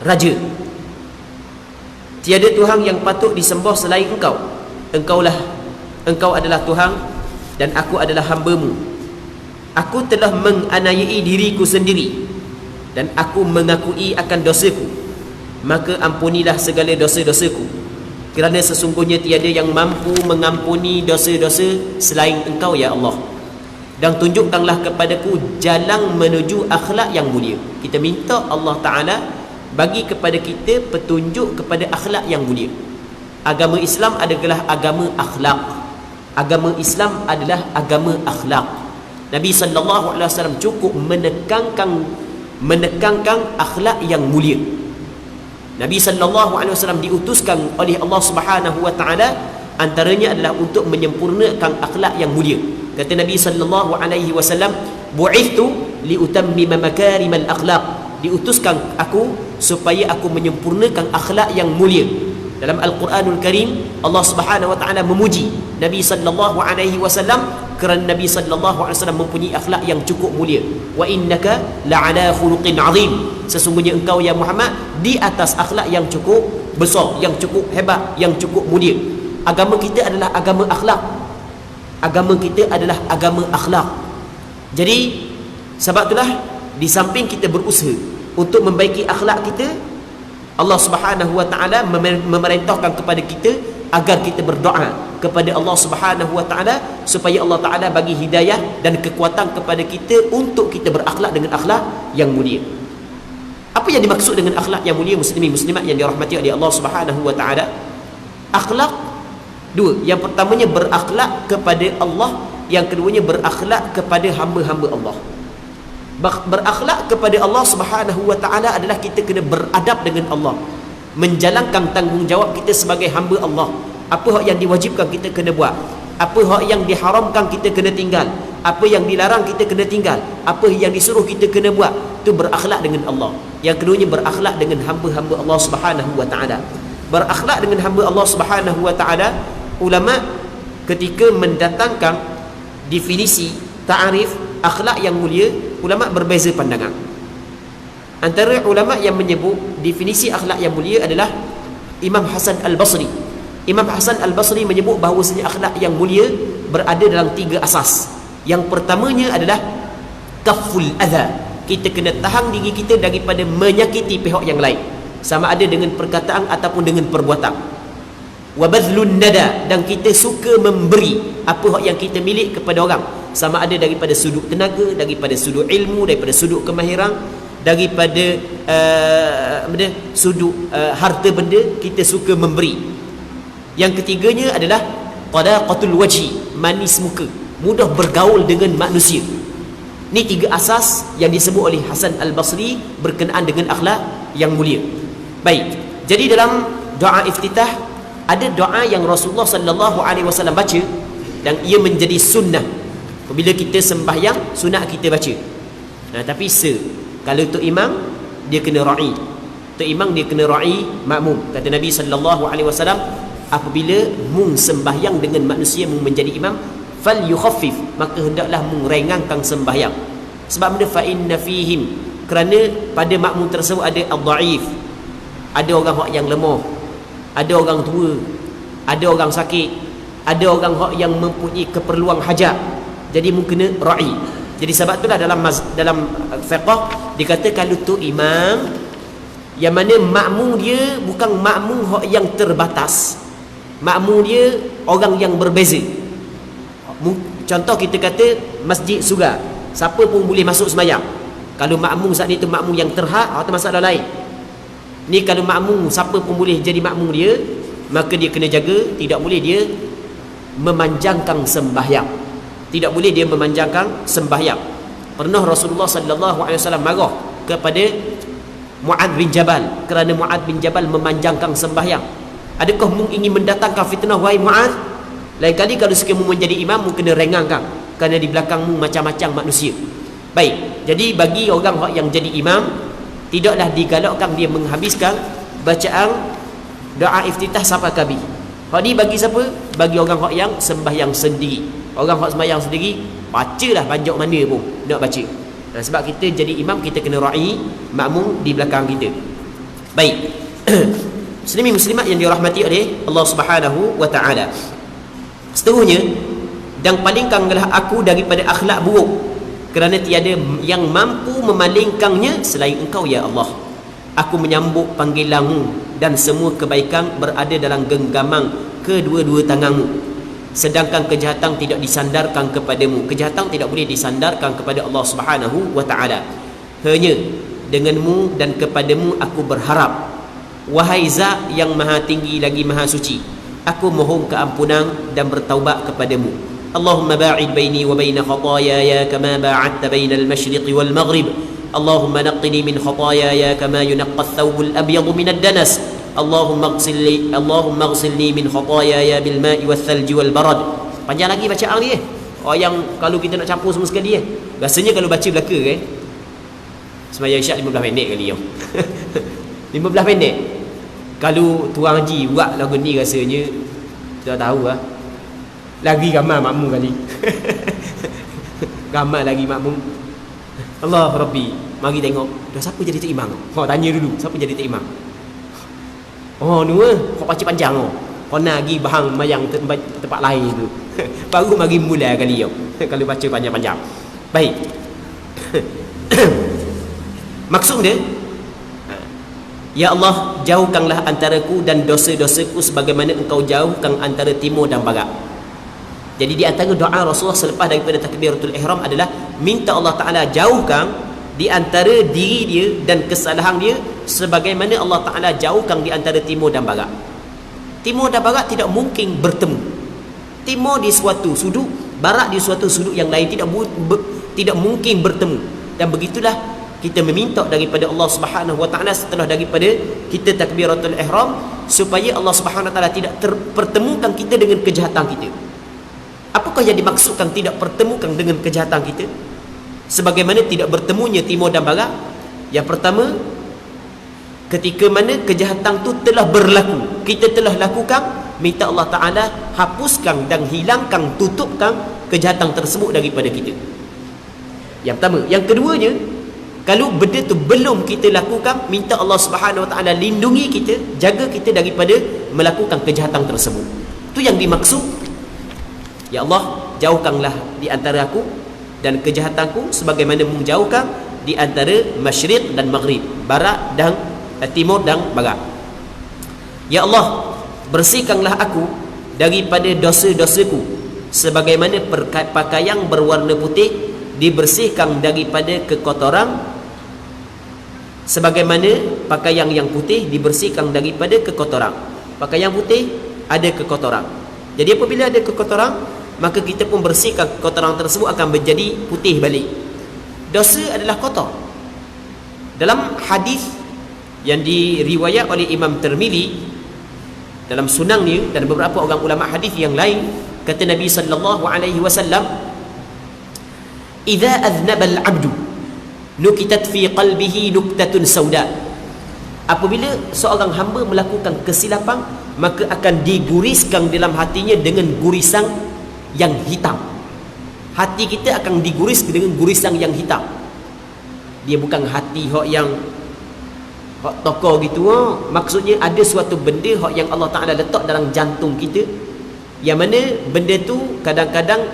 Raja. Tiada Tuhan yang patut disembah selain Engkau. Engkau adalah Tuhan, dan aku adalah hamba-Mu. Aku telah menganiayai diriku sendiri, dan aku mengakui akan dosaku. Maka ampunilah segala dosa-dosaku, kerana sesungguhnya tiada yang mampu mengampuni dosa-dosa selain Engkau, ya Allah. Dan tunjukkanlah kepadaku jalan menuju akhlak yang mulia. Kita minta Allah Ta'ala bagi kepada kita petunjuk kepada akhlak yang mulia. Agama Islam adalah agama akhlak. Agama Islam adalah agama akhlak. Nabi SAW cukup menekankan akhlak yang mulia. Nabi SAW diutuskan oleh Allah Subhanahu Wa Ta'ala, antaranya adalah untuk menyempurnakan akhlak yang mulia. Kata Nabi SAW, bu'ithtu liutammima makarimal akhlaq. Diutuskan aku supaya aku menyempurnakan akhlak yang mulia. Dalam Al-Quranul Karim, Allah Subhanahu Wa Ta'ala memuji Nabi SAW kerana Nabi SAW mempunyai akhlak yang cukup mulia. Wa innaka la'ala khuluqin azim. Sesungguhnya engkau ya Muhammad di atas akhlak yang cukup besar, yang cukup hebat, yang cukup mulia. Agama kita adalah agama akhlak. Agama kita adalah agama akhlak. Jadi sebab itulah di samping kita berusaha untuk membaiki akhlak kita, Allah Subhanahu Wa Ta'ala memerintahkan kepada kita agar kita berdoa kepada Allah Subhanahu Wa Ta'ala supaya Allah Ta'ala bagi hidayah dan kekuatan kepada kita untuk kita berakhlak dengan akhlak yang mulia. Apa Apa yang dimaksud dengan akhlak yang mulia muslimin muslimat yang dirahmati oleh Allah Subhanahu wa taala? Akhlak dua. Yang pertamanya berakhlak kepada Allah, yang keduanya berakhlak kepada hamba-hamba Allah. Berakhlak kepada Allah Subhanahu wa taala adalah kita kena beradab dengan Allah, menjalankan tanggungjawab kita sebagai hamba Allah. Apa hak yang diwajibkan kita kena buat, apa hak yang diharamkan kita kena tinggal, apa yang dilarang kita kena tinggal, apa yang disuruh kita kena buat. Itu berakhlak dengan Allah. Yang keduanya berakhlak dengan hamba-hamba Allah Subhanahu wa taala. Berakhlak dengan hamba Allah Subhanahu wa taala, ulama ketika mendatangkan definisi ta'arif akhlak yang mulia, ulama berbeza pandangan. Antara ulama yang menyebut definisi akhlak yang mulia adalah Imam Hasan Al-Basri. Imam Hasan Al-Basri menyebut bahawasanya akhlak yang mulia berada dalam 3 asas. Yang pertamanya adalah kaful adha. Kita kena tahan diri kita daripada menyakiti pihak yang lain, sama ada dengan perkataan ataupun dengan perbuatan. Wa badlun nada, dan kita suka memberi apa yang kita milik kepada orang, sama ada daripada sudut tenaga, daripada sudut ilmu, daripada sudut kemahiran, daripada sudut harta benda, kita suka memberi. Yang ketiganya adalah qadaqatul wajhi, manis muka, mudah bergaul dengan manusia. Ini 3 asas yang disebut oleh Hasan Al-Basri berkenaan dengan akhlak yang mulia. Baik, jadi dalam doa iftitah ada doa yang Rasulullah sallallahu alaihi wasallam baca dan ia menjadi sunnah. Apabila kita sembahyang, sunat kita baca. Tapi kalau tu imam, dia kena ra'i. Tu imam dia kena ra'i makmum. Kata Nabi sallallahu alaihi wasallam, apabila mung sembahyang dengan manusia, mung menjadi imam, fal yukhaffif, maka hendaklah mengringankan sembahyang. Sebab benda fa inna fihim, kerana pada makmum tersebut ada ad-dhaif, ada orang yang lemah, ada orang tua, ada orang sakit, ada orang yang mempunyai keperluan hajat. Jadi mungkin kena ra'i. Jadi sebab itulah dalam fiqh dikata kalau tu imam yang mana makmum dia bukan makmum yang terbatas, makmum dia orang yang berbeza. Contoh kita kata masjid surga, siapa pun boleh masuk sembahyang. Kalau makmum saat itu makmum yang terhad, atau masalah lain. Ni kalau makmum siapa pun boleh jadi makmum dia, maka dia kena jaga, tidak boleh dia memanjangkan sembahyang. Tidak boleh dia memanjangkan sembahyang. Pernah Rasulullah sallallahu alaihi wasallam marah kepada Mu'adz bin Jabal kerana Mu'adz bin Jabal memanjangkan sembahyang. Adakah mu ingin mendatangkan fitnah wahai Mu'adz? Lain kali kalau sekiranya menjadi imam, mu kena renggangkan, kerana di belakangmu macam-macam manusia. Baik, jadi bagi orang yang jadi imam, tidaklah digalakkan dia menghabiskan bacaan doa iftitah sampai habis. Hak ni bagi siapa? Bagi orang yang sembahyang sendiri. Orang yang sembahyang sendiri, bacalah panjang mana pun nak baca. Sebab kita jadi imam, kita kena ra'i makmum di belakang kita. Baik. Muslimin muslimat yang dirahmati oleh Allah Subhanahu wa taala. Seterusnya, dan palingkanlah aku daripada akhlak buruk, kerana tiada yang mampu memalingkannya selain Engkau ya Allah. Aku menyambut panggilanmu dan semua kebaikan berada dalam genggaman kedua-dua tanganmu, sedangkan kejahatan tidak disandarkan kepadamu. Kejahatan tidak boleh disandarkan kepada Allah Subhanahu wa taala. Hanya denganmu dan kepadamu aku berharap, wahai Zat yang maha tinggi lagi maha suci. Aku mohon keampunan dan bertaubat kepadamu. Allahumma ba'id baini wa baina khataayaya kama ba'adta baina al-masyriqi wal maghrib. Allahumma naqqini min khataayaya kama yunaqqa ath-thawbu al-abyadu min ad-danas. Allahumma ighsilni min khataayaya bil ma'i wath-thalji wal barad. Panjang lagi bacaan ni yang kalau kita nak campur semua sekali rasanya kalau baca belaka sembahyang isyak 15 minit kali 15 minit. Kalau tuan haji buat lagu ni rasanya tak tahu lagi ramai makmum kali. Ramai lagi makmum. Allah Rabbi, mari tengok dah siapa jadi tok imam. Tanya dulu siapa jadi tok imam. Ni kau baca panjang kau nak pergi bahang mayang tempat lain tu. Baru mari mula kali kalau baca panjang-panjang. Baik. Maksud dia, ya Allah, jauhkanlah antaraku dan dosa-dosaku sebagaimana Engkau jauhkan antara timur dan barat. Jadi di antara doa Rasulullah selepas daripada takbiratul ihram adalah minta Allah Ta'ala jauhkan di antara diri dia dan kesalahan dia, sebagaimana Allah Ta'ala jauhkan di antara timur dan barat. Timur dan barat tidak mungkin bertemu. Timur di suatu sudut, barat di suatu sudut yang lain, tidak mungkin bertemu. Dan begitulah kita meminta daripada Allah Subhanahu Wa Ta'ala setelah daripada kita takbiratul ihram, supaya Allah Subhanahu Wa Ta'ala tidak pertemukan kita dengan kejahatan kita. Apakah yang dimaksudkan tidak pertemukan dengan kejahatan kita? Sebagaimana tidak bertemunya timur dan barat. Yang pertama, ketika mana kejahatan itu telah berlaku, kita telah lakukan, minta Allah Ta'ala hapuskan dan hilangkan, tutupkan kejahatan tersebut daripada kita. Yang pertama. Yang keduanya, kalau benda tu belum kita lakukan, minta Allah Subhanahu Wa Ta'ala lindungi kita, jaga kita daripada melakukan kejahatan tersebut. Itu yang dimaksud. Ya Allah, jauhkanlah di antara aku dan kejahatanku sebagaimana menjauhkan di antara masyriq dan maghrib, barat dan timur dan barat. Ya Allah, bersihkanlah aku daripada dosa-dosaku sebagaimana pakaian berwarna putih dibersihkan daripada kekotoran, sebagaimana pakaian yang putih dibersihkan daripada kekotoran. Pakaian putih ada kekotoran. Jadi apabila ada kekotoran, maka kita pun bersihkan kekotoran tersebut, akan menjadi putih balik. Dosa adalah kotor. Dalam hadis yang diriwayat oleh Imam Tirmizi dalam sunannya dan beberapa orang ulama hadis yang lain, kata Nabi sallallahu alaihi wasallam, "Idza aznaba al-'abdu nukitat fi qalbihi nuktatun sauda." Apabila seorang hamba melakukan kesilapan, maka akan diguriskan dalam hatinya dengan gurisan yang hitam. Hati kita akan diguris dengan gurisan yang hitam. Dia bukan hati yang tokor gitu. Maksudnya ada suatu benda yang Allah Ta'ala letak dalam jantung kita, yang mana benda tu kadang-kadang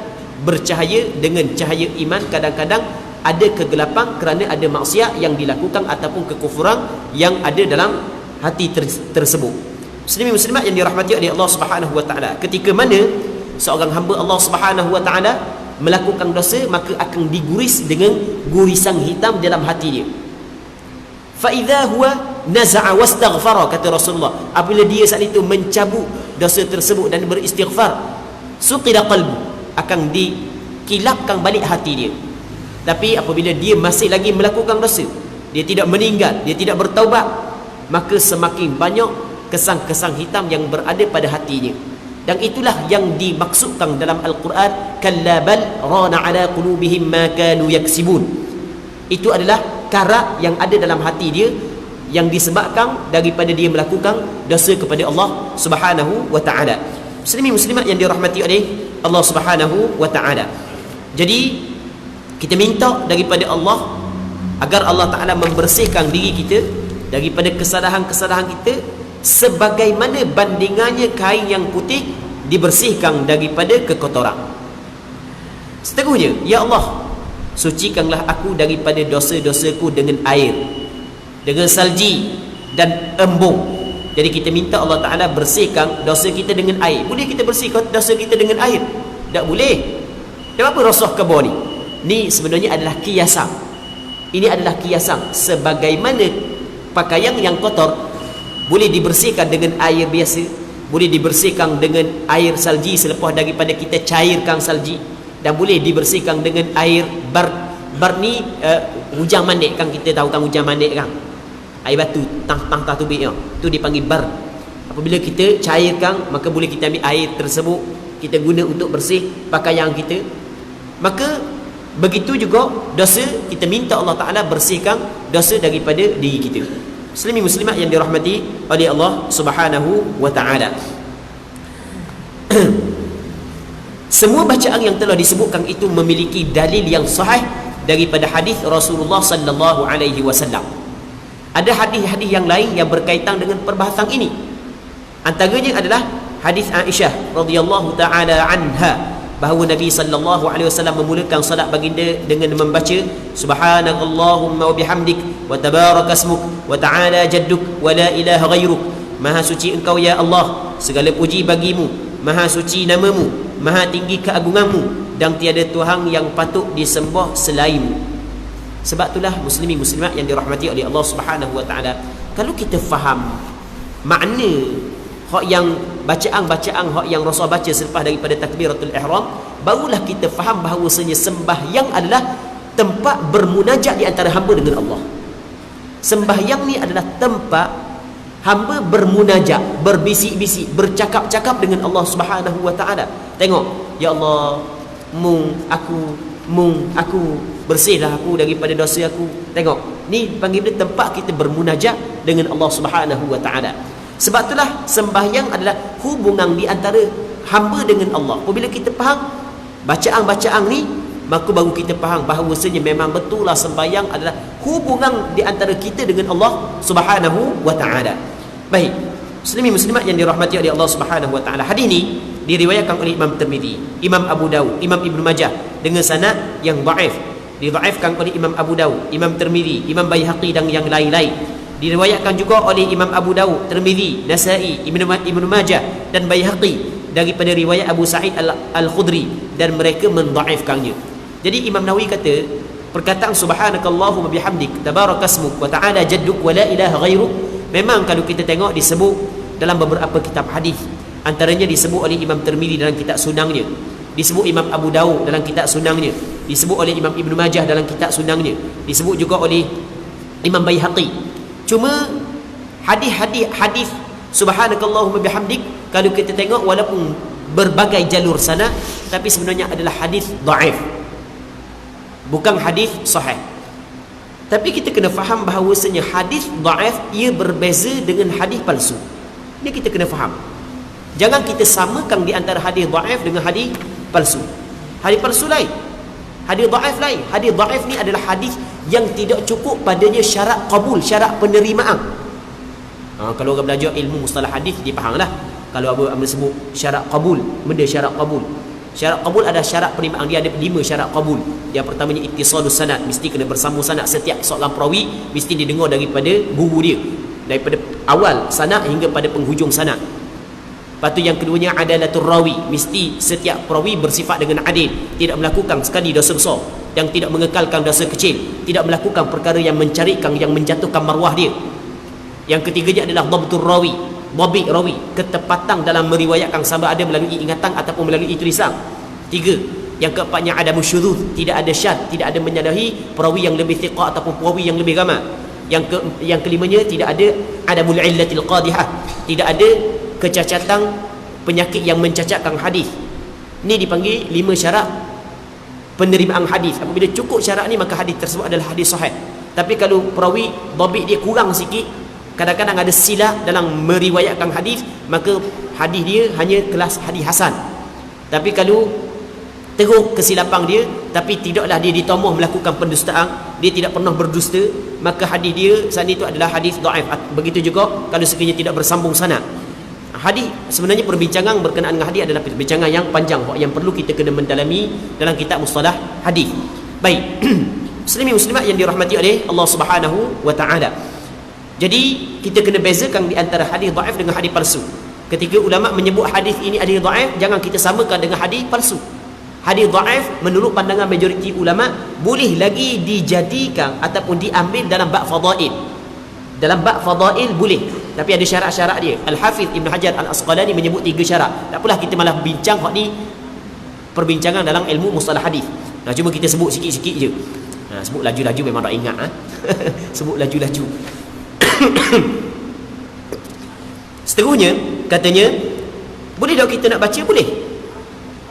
bercahaya dengan cahaya iman, kadang-kadang ada kegelapan kerana ada maksiat yang dilakukan ataupun kekufuran yang ada dalam hati tersebut. Muslimin muslimat yang dirahmati oleh Allah Subhanahu Wa Ta'ala, ketika mana seorang hamba Allah Subhanahu Wa Ta'ala melakukan dosa, maka akan diguris dengan gurisan hitam dalam hati dia. Fa idza huwa naza'a wastaghfara, kata Rasulullah, apabila dia saat itu mencabut dosa tersebut dan beristighfar, suqida qalbu, akan dikilapkan balik hati dia. Tapi apabila dia masih lagi melakukan dosa, dia tidak meninggal, dia tidak bertaubat, maka semakin banyak kesan-kesan hitam yang berada pada hatinya. Dan itulah yang dimaksudkan dalam Al-Quran, kalla bal rana ala qulubihim ma kanu yaksibun. Itu adalah karat yang ada dalam hati dia, yang disebabkan daripada dia melakukan dosa kepada Allah Subhanahu Wa Ta'ala. Muslimin muslimat yang dirahmati oleh Allah Subhanahu Wa Ta'ala. Jadi kita minta daripada Allah agar Allah Ta'ala membersihkan diri kita daripada kesalahan-kesalahan kita, sebagaimana bandingannya kain yang putih dibersihkan daripada kekotoran. Seterusnya, ya Allah, sucikanlah aku daripada dosa-dosaku dengan air, dengan salji dan embung. Jadi kita minta Allah Ta'ala bersihkan dosa kita dengan air. Boleh kita bersihkan dosa kita dengan air? Tak boleh. Dan apa rasuh kebor ni? Ni sebenarnya adalah kiasan. Ini adalah kiasan. Sebagaimana pakaian yang kotor boleh dibersihkan dengan air biasa, boleh dibersihkan dengan air salji selepas daripada kita cairkan salji, dan boleh dibersihkan dengan air bar ni hujan mandek kan, kita tahu kan hujan mandek kan, air batu tang tubik tu dipanggil bar. Apabila kita cairkan, maka boleh kita ambil air tersebut, kita guna untuk bersih pakaian kita. Maka begitu juga dosa, kita minta Allah Ta'ala bersihkan dosa daripada diri kita. Muslimin muslimat yang dirahmati oleh Allah Subhanahu Wa Ta'ala. Semua bacaan yang telah disebutkan itu memiliki dalil yang sahih daripada hadis Rasulullah sallallahu alaihi wasallam. Ada hadis-hadis yang lain yang berkaitan dengan perbahasan ini. Antaranya adalah hadis Aisyah radhiyallahu taala anha, bahawa Nabi sallallahu alaihi wasallam memulakan salat baginda dengan membaca subhanakallahumma wa bihamdik wa tabarakasmuk wa ta'ala jadduk wa la ilaha ghairuk. Maha suci engkau ya Allah, segala puji bagimu, maha suci namamu, maha tinggi keagunganmu, dan tiada Tuhan yang patut disembah selainmu. Sebab itulah muslimin muslimat yang dirahmati oleh Allah Subhanahu wa taala, kalau kita faham makna hak yang bacaan hak yang Rasul baca selepas daripada takbiratul ihram, barulah kita faham bahawasanya sembahyang adalah tempat bermunajat di antara hamba dengan Allah. Sembahyang ni adalah tempat hamba bermunajat, berbisik-bisik, bercakap-cakap dengan Allah Subhanahu wa taala. Tengok, ya Allah, aku bersihlah aku daripada dosa aku. Tengok, ni panggil dia tempat kita bermunajat dengan Allah Subhanahu wa taala. Sebab itulah sembahyang adalah hubungan di antara hamba dengan Allah. Apabila kita faham bacaan-bacaan ni, maka baru kita faham bahawasanya memang betul lah sembahyang adalah hubungan di antara kita dengan Allah Subhanahu wa taala. Baik, muslimin muslimat yang dirahmati oleh Allah Subhanahu wa taala. Hadis ni diriwayatkan oleh Imam Tirmizi, Imam Abu Dawud, Imam Ibnu Majah dengan sanad yang dhaif. Didhaifkan oleh Imam Abu Dawud, Imam Tirmizi, Imam Baihaqi dan yang lain-lain. Diriwayatkan juga oleh Imam Abu Dawud, Tirmizi, Nasa'i, Ibnu Majah dan Baihaqi daripada riwayat Abu Sa'id Al-Khudri, dan mereka mendhaifkannya. Jadi Imam Nawawi kata, perkataan subhanakallahumma bihamdik tabarakasmuk wa ta'ala jadduk wa la ilaha ghairuk, memang kalau kita tengok disebut dalam beberapa kitab hadis. Antaranya disebut oleh Imam Tirmizi dalam kitab sunangnya, disebut Imam Abu Dawud dalam kitab sunangnya, disebut oleh Imam Ibnu Majah dalam kitab sunangnya, disebut juga oleh Imam Baihaqi. Cuma hadis subhanakallahumma bihamdik, kalau kita tengok walaupun berbagai jalur sana, tapi sebenarnya adalah hadis dhaif, bukan hadis sahih. Tapi kita kena faham bahawasanya hadis dhaif ia berbeza dengan hadis palsu. Ini kita kena faham. Jangan kita samakan di antara hadis dhaif dengan hadis palsu. Hadis palsu lain, hadis dhaif lain. Hadis dhaif ni adalah hadis yang tidak cukup padanya syarat qabul, syarat penerimaan. Kalau orang belajar ilmu mustalah hadis, dia fahamlah. Kalau apa sebut syarat qabul, benda syarat qabul. Syarat qabul ada syarat penerimaan, dia ada 5 syarat qabul. Yang pertamanya ittisalus sanad, mesti kena bersambung sanad. Setiap seorang perawi mesti didengar daripada guru dia, daripada awal sanad hingga pada penghujung sanad. Lepas tu yang keduanya adalatul rawi, mesti setiap perawi bersifat dengan adil, tidak melakukan sekali dosa besar dan tidak mengekalkan dosa kecil, tidak melakukan perkara yang mencarikan, yang menjatuhkan maruah dia. Yang ketiganya adalah dhabtur rawi, dhabit rawi, ketepatan dalam meriwayatkan sama ada melalui ingatan ataupun melalui tulisan. 3, yang keempatnya adamus syudzuz, tidak ada syadz, tidak ada menyalahi perawi yang lebih thiqah ataupun perawi yang lebih ramah. Yang kelimanya tidak ada adamul illatil qadihah, tidak ada kecacatan penyakit yang mencacatkan hadis. Ini dipanggil 5 syarat penerimaan hadis. Apabila cukup syarat ni, maka hadis tersebut adalah hadis sahih. Tapi kalau perawi dhabit dia kurang sikit, kadang-kadang ada silap dalam meriwayatkan hadis, maka hadis dia hanya kelas hadis hasan. Tapi kalau teruk kesilapan dia, tapi tidaklah dia ditomoh melakukan pendustaan, dia tidak pernah berdusta, maka hadis dia saat itu adalah hadis dhaif. Begitu juga kalau sekiranya tidak bersambung sanad. Hadis sebenarnya perbincangan berkenaan dengan hadis adalah perbincangan yang panjang, yang perlu kita kena mendalami dalam kitab mustalah hadis. Baik, muslimin muslimat yang dirahmati oleh Allah Subhanahu wa taala. Jadi kita kena bezakan di antara hadis dhaif dengan hadis palsu. Ketika ulama menyebut hadis ini hadis dhaif, jangan kita samakan dengan hadis palsu. Hadis dhaif menurut pandangan majoriti ulama boleh lagi dijadikan ataupun diambil dalam bab fadail. Dalam bab fadail boleh, tapi ada syarat-syarat dia. Al-Hafiz Ibn Hajar Al-Asqalani menyebut 3 syarat. Tak apalah, kita malah bincang hak ni perbincangan dalam ilmu mustalah hadis. Cuma kita sebut sikit-sikit je. Sebut laju-laju memang tak ingat. Sebut laju-laju. Seterusnya katanya, boleh tak kita nak baca? Boleh,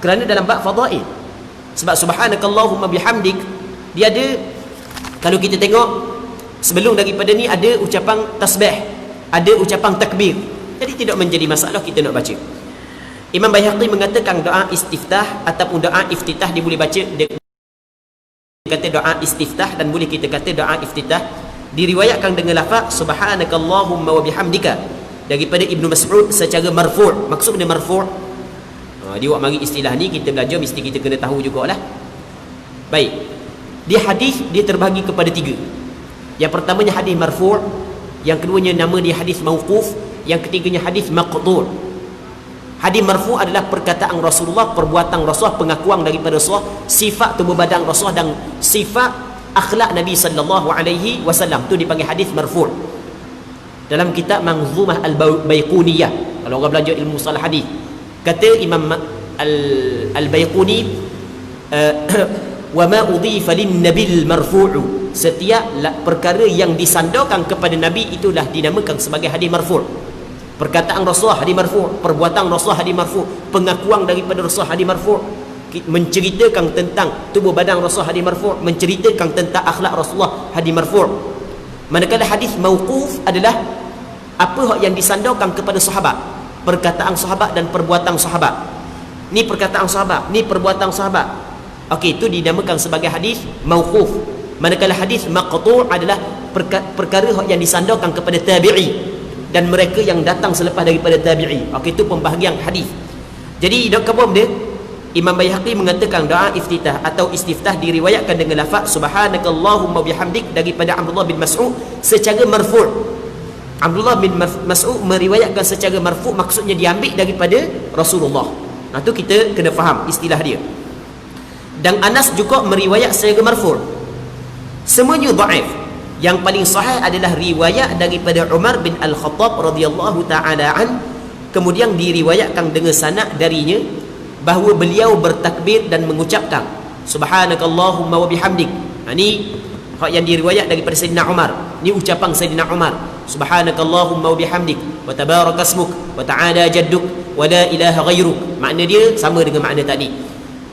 kerana dalam bab fadail. Sebab subhanakallahumma bihamdik, dia ada, kalau kita tengok sebelum daripada ni ada ucapan tasbih, ada ucapan takbir. Jadi tidak menjadi masalah kita nak baca. Imam Baihaqi mengatakan doa istiftah ataupun doa iftitah dia boleh baca. Dia kata doa istiftah dan boleh kita kata doa iftitah. Diriwayatkan dengan lafaz subhanakallahumma wa bihamdika daripada Ibnu Mas'ud secara marfu'. Maksudnya marfu', dia buat mari istilah ni kita belajar mesti kita kena tahu jugalah. Baik, di hadis dia terbahagi kepada 3. Yang pertamanya hadis marfu', yang keduanya nama dia hadis mauquf, yang ketiganya hadis maqtu'. Hadis marfu' adalah perkataan Rasulullah, perbuatan Rasulullah, pengakuan daripada Rasulullah, sifat tubuh badan Rasulullah dan sifat akhlak Nabi sallallahu alaihi wasallam. Tu dipanggil hadis marfu'. Dalam kitab Manzumah Al-Baiquniyah, kalau orang belajar ilmu salah hadis, kata Imam Al-Baiquni, wa ma udhifa lin-nabil marfu'u, setiap perkara yang disandarkan kepada Nabi itulah dinamakan sebagai hadis marfu'. Perkataan Rasulullah hadis marfu', perbuatan Rasulullah hadis marfu', pengakuan daripada Rasulullah hadis marfu', menceritakan tentang tubuh badan Rasulullah hadis marfu', menceritakan tentang akhlak Rasulullah hadis marfu'. Manakala hadis mauquf adalah apa yang disandarkan kepada sahabat, perkataan sahabat dan perbuatan sahabat. Ni perkataan sahabat, ni perbuatan sahabat. Okey, itu dinamakan sebagai hadis mauquf. Manakala hadis maqtu' adalah perkara yang disandarkan kepada tabi'i dan mereka yang datang selepas daripada tabi'i. Okey, itu pembahagian hadis. Jadi dak kabum dia, Imam Baihaqi mengatakan doa iftitah atau istiftah diriwayatkan dengan lafaz subhanakallahumma bihamdik daripada Abdullah bin Mas'ud secara marfu'. Abdullah bin Mas'ud meriwayatkan secara marfu', maksudnya diambil daripada Rasulullah. Nah, tu kita kena faham istilah dia. Dan Anas juga meriwayat secara marfu'. Semuanya dhaif. Yang paling sahih adalah riwayat daripada Umar bin Al-Khattab radhiyallahu taala an, kemudian diriwayatkan dengan sanad darinya bahawa beliau bertakbir dan mengucapkan subhanakallahumma wa bihamdik. Ini yang diriwayat daripada Sayyidina Umar. Ini ucapan Sayyidina Umar, subhanakallahumma wa bihamdik wa tabarakasmuk wa ta'ala jadduk wa la ilaha ghairuk. Makna dia sama dengan makna tadi.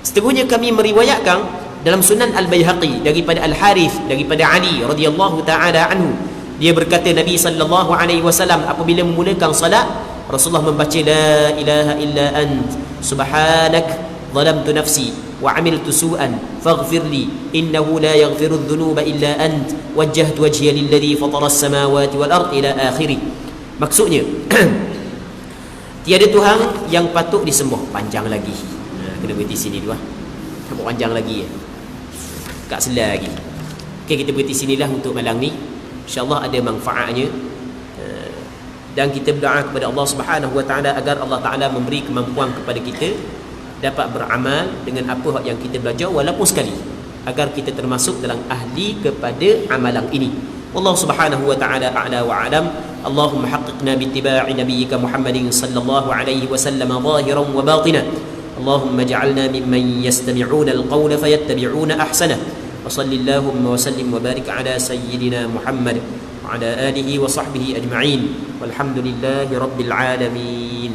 Seterusnya kami meriwayatkan dalam Sunan Al-Baihaqi daripada Al-Harith daripada Ali radhiyallahu taala anhu, dia berkata Nabi sallallahu alaihi wasallam apabila memulakan salat, Rasulullah membaca la ilaha illa ant subhanak zalamtu nafsi wa amiltu su'an faghfir li innahu la yaghfiru adh-dhunuba illa ant wajjahtu wajhiya lilladhi fatara as-samawati wal ard ila akhirih. Maksudnya tiada Tuhan yang patut disembah. Panjang lagi, kena berhenti sini dulu. Tak panjang lagi kat selah lagi. Okey, kita berhenti sinilah untuk malam ni. InsyaAllah ada manfaatnya. Dan kita berdoa kepada Allah Subhanahu Wa Taala agar Allah Taala memberi kemampuan kepada kita dapat beramal dengan apa yang kita belajar walaupun sekali, agar kita termasuk dalam ahli kepada amalan ini. Allah Subhanahu Wa Taala a'la wa a'lam. Allahumma haqqiqna bi ittiba'i nabiyyika Muhammadin sallallahu alaihi wasallam zahiran wa batinan. اللهم اجعلنا ممن يستمعون القول فيتبعون أحسنه وصل اللهم وسلم وبارك على سيدنا محمد وعلى آله وصحبه أجمعين والحمد لله رب العالمين.